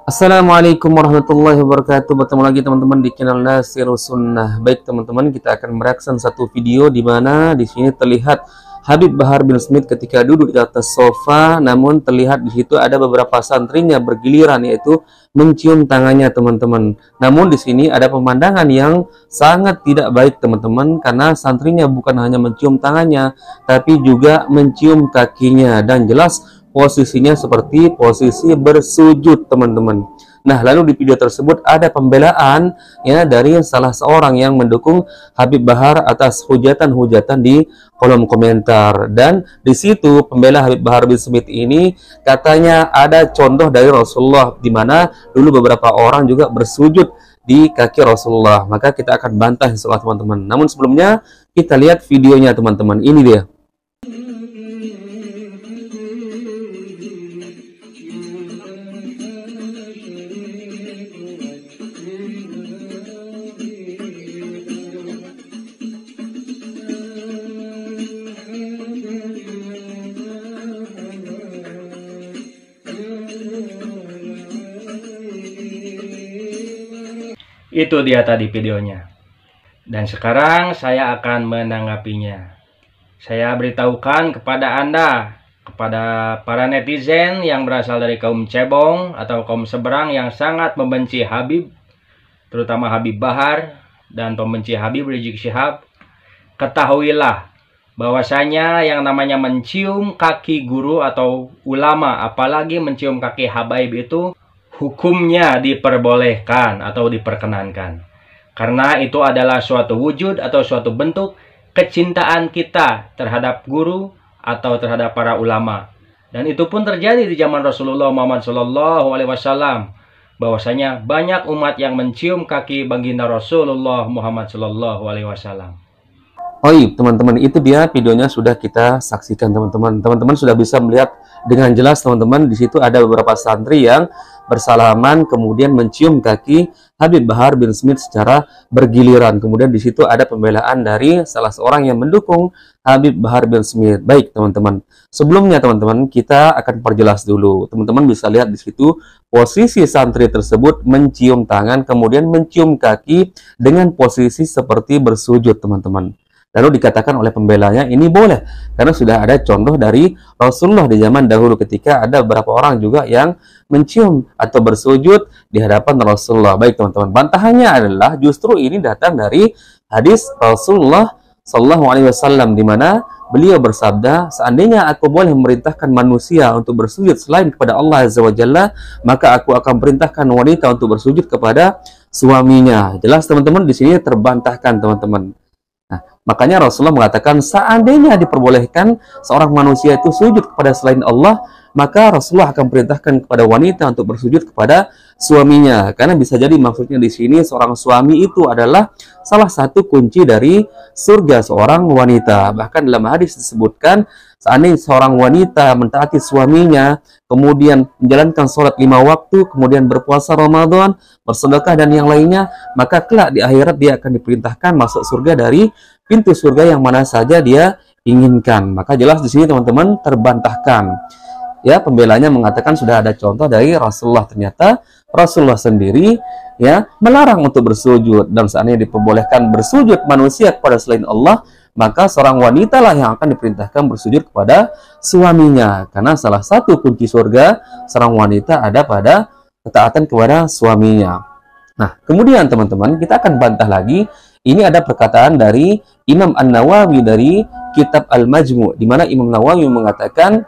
Assalamualaikum warahmatullahi wabarakatuh. Bertemu lagi teman-teman di channel Nasirus Sunnah. Baik teman-teman, kita akan mereaction satu video di mana di sini terlihat Habib Bahar bin Smith ketika duduk di atas sofa, namun terlihat di situ ada beberapa santrinya bergiliran yaitu mencium tangannya teman-teman. Namun di sini ada pemandangan yang sangat tidak baik teman-teman, karena santrinya bukan hanya mencium tangannya tapi juga mencium kakinya, dan jelas posisinya seperti posisi bersujud teman-teman. Nah, lalu di video tersebut ada pembelaan ya dari salah seorang yang mendukung Habib Bahar atas hujatan-hujatan di kolom komentar, dan di situ pembela Habib Bahar bin Smith ini katanya ada contoh dari Rasulullah di mana dulu beberapa orang juga bersujud di kaki Rasulullah. Maka kita akan bantah insyaallah teman-teman. Namun sebelumnya kita lihat videonya teman-teman. Ini dia. Itu dia tadi videonya. Dan sekarang saya akan menanggapinya. Saya beritahukan kepada Anda, kepada para netizen yang berasal dari kaum cebong atau kaum seberang yang sangat membenci Habib, terutama Habib Bahar dan pembenci Habib Rizik Syihab, ketahuilah bahwasanya yang namanya mencium kaki guru atau ulama, apalagi mencium kaki habaib, itu hukumnya diperbolehkan atau diperkenankan, karena itu adalah suatu wujud atau suatu bentuk kecintaan kita terhadap guru atau terhadap para ulama. Dan itu pun terjadi di zaman Rasulullah Muhammad SAW, bahwasanya banyak umat yang mencium kaki baginda Rasulullah Muhammad SAW. Oh iya teman-teman, itu dia videonya sudah kita saksikan teman-teman. Teman-teman sudah bisa melihat dengan jelas teman-teman, di situ ada beberapa santri yang bersalaman kemudian mencium kaki Habib Bahar bin Smith secara bergiliran. Kemudian di situ ada pembelaan dari salah seorang yang mendukung Habib Bahar bin Smith. Baik teman-teman, sebelumnya teman-teman kita akan perjelas dulu. Teman-teman bisa lihat di situ posisi santri tersebut mencium tangan kemudian mencium kaki dengan posisi seperti bersujud teman-teman. Lalu dikatakan oleh pembelanya ini boleh karena sudah ada contoh dari Rasulullah di zaman dahulu ketika ada beberapa orang juga yang mencium atau bersujud di hadapan Rasulullah. Baik teman-teman, bantahannya adalah justru ini datang dari hadis Rasulullah SAW di mana beliau bersabda, seandainya aku boleh memerintahkan manusia untuk bersujud selain kepada Allah Azza wa Jalla, maka aku akan perintahkan wanita untuk bersujud kepada suaminya. Jelas teman-teman, di sini terbantahkan teman-teman. Nah, makanya Rasulullah mengatakan seandainya diperbolehkan seorang manusia itu sujud kepada selain Allah, maka Rasulullah akan perintahkan kepada wanita untuk bersujud kepada suaminya. Karena bisa jadi maksudnya di sini seorang suami itu adalah salah satu kunci dari surga seorang wanita. Bahkan dalam hadis disebutkan seandainya seorang wanita mentaati suaminya, kemudian menjalankan sholat 5 waktu, kemudian berpuasa Ramadan, bersedekah dan yang lainnya, maka kelak di akhirat dia akan diperintahkan masuk surga dari pintu surga yang mana saja dia inginkan. Maka jelas di sini teman-teman terbantahkan. Ya, pembelanya mengatakan sudah ada contoh dari Rasulullah. Ternyata Rasulullah sendiri ya melarang untuk bersujud, dan seandainya diperbolehkan bersujud manusia kepada selain Allah, maka seorang wanita lah yang akan diperintahkan bersujud kepada suaminya. Karena salah satu kunci surga seorang wanita ada pada ketaatan kepada suaminya. Nah, kemudian teman-teman kita akan bantah lagi. Ini ada perkataan dari Imam An-Nawawi dari kitab Al-Majmu', di mana Imam Nawawi mengatakan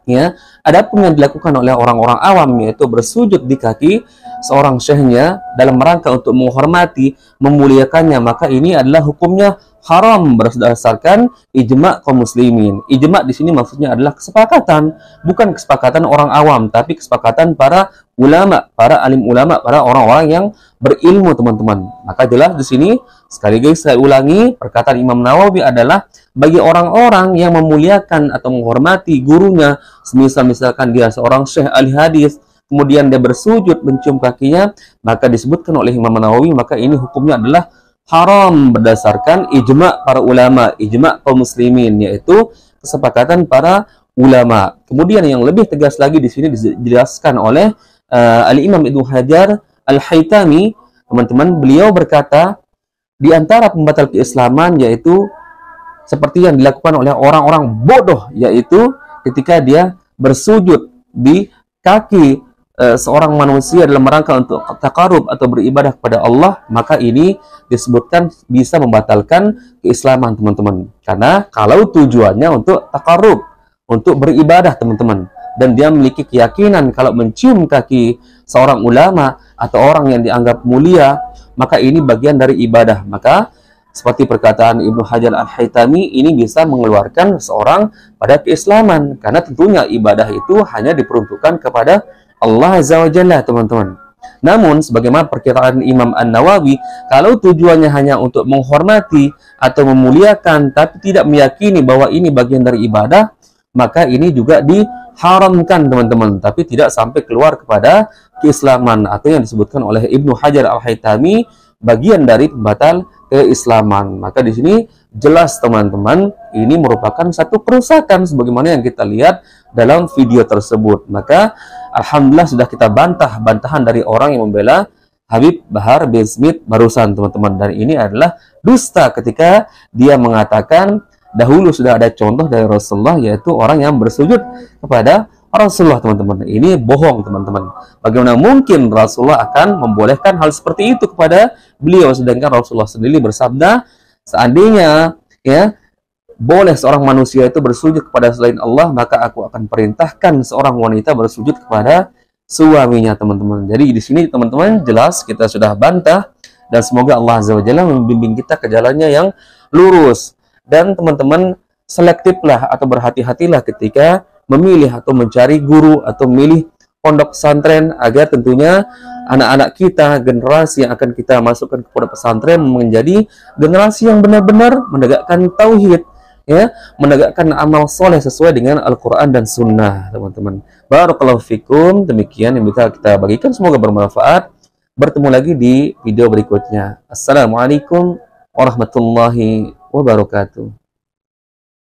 ya, adapun yang dilakukan oleh orang-orang awam yaitu bersujud di kaki seorang syekhnya dalam rangka untuk menghormati, memuliakannya, maka ini adalah hukumnya haram berdasarkan ijma' kaum muslimin. Ijma' di sini maksudnya adalah kesepakatan, bukan kesepakatan orang awam, tapi kesepakatan para ulama, para alim ulama, para orang-orang yang berilmu teman-teman. Maka jelas di sini sekaligus saya ulangi, perkataan Imam Nawawi adalah bagi orang-orang yang memuliakan atau menghormati gurunya, misalkan dia seorang syekh ahli hadis, kemudian dia bersujud mencium kakinya, maka disebutkan oleh Imam Nawawi, maka ini hukumnya adalah haram berdasarkan ijma' para ulama, ijma' kaum muslimin, yaitu kesepakatan para ulama. Kemudian yang lebih tegas lagi di sini dijelaskan oleh Al-Imam Ibnu Hajar Al-Haytami, teman-teman, beliau berkata, di antara pembatal keislaman yaitu seperti yang dilakukan oleh orang-orang bodoh, yaitu ketika dia bersujud di kaki seorang manusia dalam rangka untuk takarub atau beribadah kepada Allah, maka ini disebutkan bisa membatalkan keislaman, teman-teman. Karena kalau tujuannya untuk takarub, untuk beribadah, teman-teman, dan dia memiliki keyakinan kalau mencium kaki seorang ulama atau orang yang dianggap mulia, maka ini bagian dari ibadah. Maka seperti perkataan Ibnu Hajar Al-Haytami, ini bisa mengeluarkan seorang pada keislaman, karena tentunya ibadah itu hanya diperuntukkan kepada Allah Azza wa Jalla, teman-teman. Namun sebagaimana perkataan Imam An-Nawawi, kalau tujuannya hanya untuk menghormati atau memuliakan tapi tidak meyakini bahwa ini bagian dari ibadah, maka ini juga diharamkan, teman-teman, tapi tidak sampai keluar kepada keislaman, atau yang disebutkan oleh Ibnu Hajar Al-Haytami bagian dari pembatal keislaman. Maka di sini jelas, teman-teman, ini merupakan satu kerusakan sebagaimana yang kita lihat dalam video tersebut. Maka alhamdulillah sudah kita bantahan dari orang yang membela Habib Bahar bin Smith barusan, teman-teman, dan ini adalah dusta ketika dia mengatakan dahulu sudah ada contoh dari Rasulullah, yaitu orang yang bersujud kepada Rasulullah, teman-teman. Ini bohong, teman-teman. Bagaimana mungkin Rasulullah akan membolehkan hal seperti itu kepada beliau, sedangkan Rasulullah sendiri bersabda, seandainya ya boleh seorang manusia itu bersujud kepada selain Allah, maka aku akan perintahkan seorang wanita bersujud kepada suaminya, teman-teman. Jadi di sini, teman-teman, jelas kita sudah bantah, dan semoga Allah Azza wa Jalla membimbing kita ke jalannya yang lurus. Dan teman-teman, selektiflah atau berhati-hatilah ketika memilih atau mencari guru atau memilih pondok pesantren, agar tentunya anak-anak kita, generasi yang akan kita masukkan ke pondok pesantren, menjadi generasi yang benar-benar menegakkan tauhid, ya, menegakkan amal soleh sesuai dengan Al-Quran dan Sunnah, teman-teman. Barakallahu fikum. Demikian yang bisa kita bagikan, semoga bermanfaat. Bertemu lagi di video berikutnya. Assalamualaikum warahmatullahi wabarakatuh.